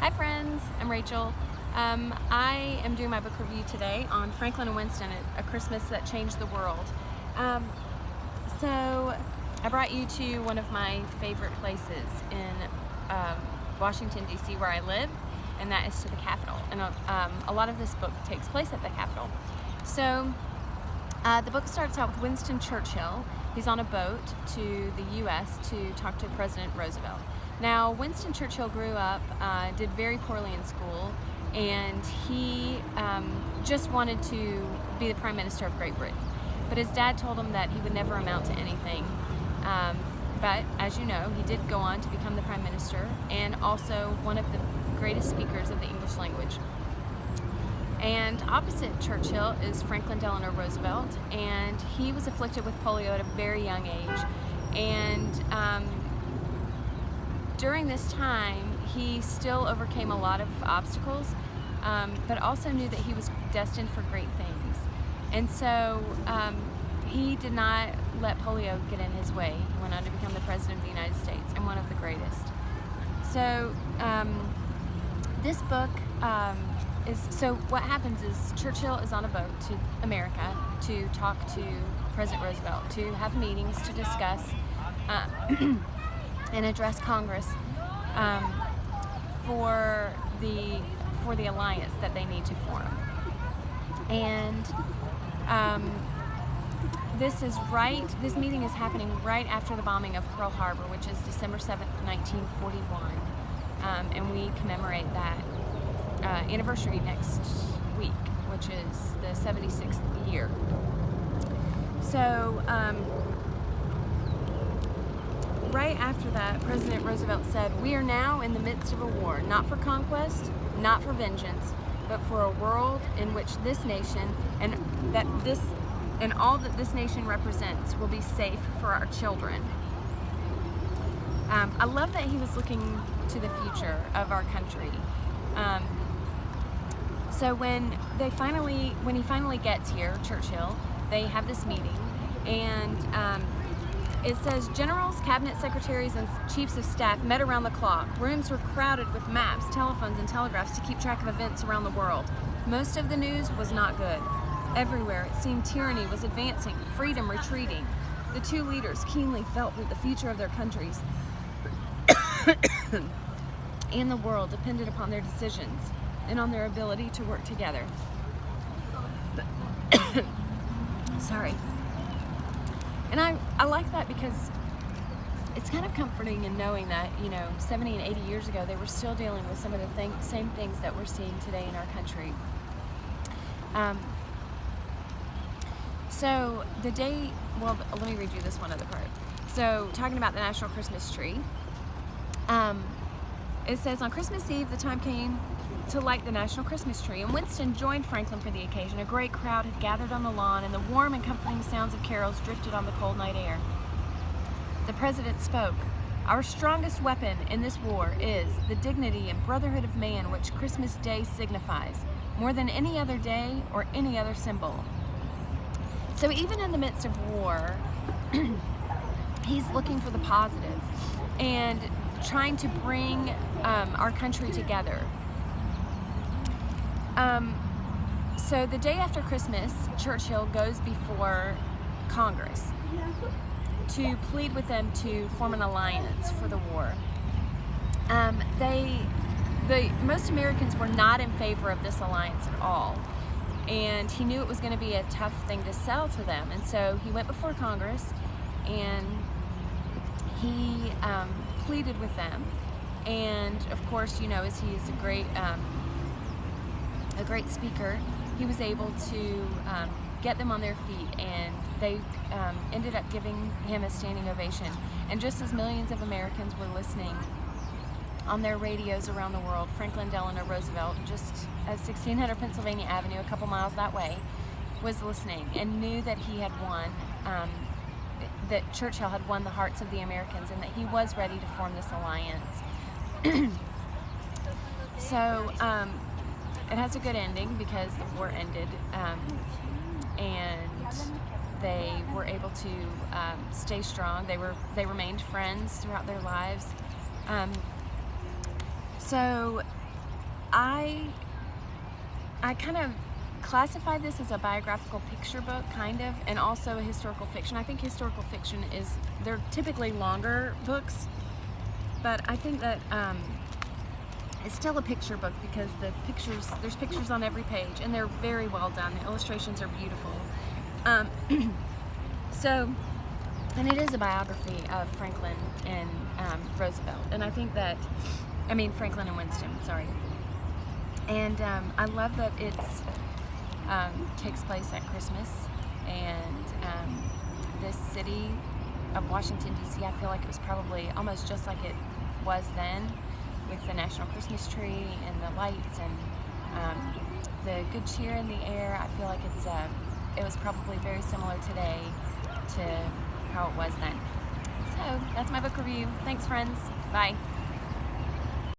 Hi friends, I'm Rachel. I am doing my book review today on Franklin and Winston, A Christmas That Changed the World. So I brought you to one of my favorite places in Washington, D.C. where I live, and that is to the Capitol. And a lot of this book takes place at the Capitol. So the book starts out with Winston Churchill. He's on a boat to the U.S. to talk to President Roosevelt. Now, Winston Churchill grew up, did very poorly in school, and he just wanted to be the Prime Minister of Great Britain. But his dad told him that he would never amount to anything. But as you know, he did go on to become the Prime Minister and also one of the greatest speakers of the English language. And opposite Churchill is Franklin Delano Roosevelt, and he was afflicted with polio at a very young age. And during this time, he still overcame a lot of obstacles, but also knew that he was destined for great things. And so he did not let polio get in his way. He went on to become the President of the United States and one of the greatest. So this book so what happens is Churchill is on a boat to America to talk to President Roosevelt, to have meetings to discuss and address Congress for the alliance that they need to form. And this meeting is happening right after the bombing of Pearl Harbor, which is December 7th, 1941, and we commemorate that anniversary next week, which is the 76th year. So right after that, President Roosevelt said, "We are now in the midst of a war, not for conquest, not for vengeance, but for a world in which this nation and all that this nation represents will be safe for our children." I love that he was looking to the future of our country. So when he finally gets here, Churchill, they have this meeting, and it says, "Generals, cabinet secretaries, and chiefs of staff met around the clock. Rooms were crowded with maps, telephones, and telegraphs to keep track of events around the world. Most of the news was not good. Everywhere it seemed tyranny was advancing, freedom retreating. The two leaders keenly felt that the future of their countries and the world depended upon their decisions and on their ability to work together." Sorry. And I like that because it's kind of comforting in knowing that, 70 and 80 years ago, they were still dealing with some of the same things that we're seeing today in our country. So let me read you this one other part. So talking about the National Christmas Tree, it says, "On Christmas Eve, the time came to light the National Christmas Tree, and Winston joined Franklin for the occasion. A great crowd had gathered on the lawn, and the warm and comforting sounds of carols drifted on the cold night air. The President spoke. 'Our strongest weapon in this war is the dignity and brotherhood of man which Christmas Day signifies, more than any other day or any other symbol.'" So even in the midst of war, he's looking for the positive and trying to bring our country together. So the day after Christmas, Churchill goes before Congress to plead with them to form an alliance for the war. Most Americans were not in favor of this alliance at all, and he knew it was going to be a tough thing to sell to them, and so he went before Congress and he pleaded with them. And of course, as he is a great speaker, he was able to get them on their feet, and they ended up giving him a standing ovation. And just as millions of Americans were listening on their radios around the world, Franklin Delano Roosevelt, just at 1600 Pennsylvania Avenue, a couple miles that way, was listening and knew that he had won, that Churchill had won the hearts of the Americans, and that he was ready to form this alliance. So it has a good ending because the war ended, and they were able to stay strong. They remained friends throughout their lives. So I kind of classify this as a biographical picture book, kind of, and also a historical fiction. I think historical fiction they're typically longer books, but I think that it's still a picture book because there's pictures on every page, and they're very well done. The illustrations are beautiful. And it is a biography of Franklin and Roosevelt, and I think that, Franklin and Winston, sorry. And I love that it takes place at Christmas, and this city of Washington, D.C., I feel like it was probably almost just like it was then, with the National Christmas tree and the lights and the good cheer in the air. I feel like it was probably very similar today to how it was then. So that's my book review. Thanks, friends. Bye.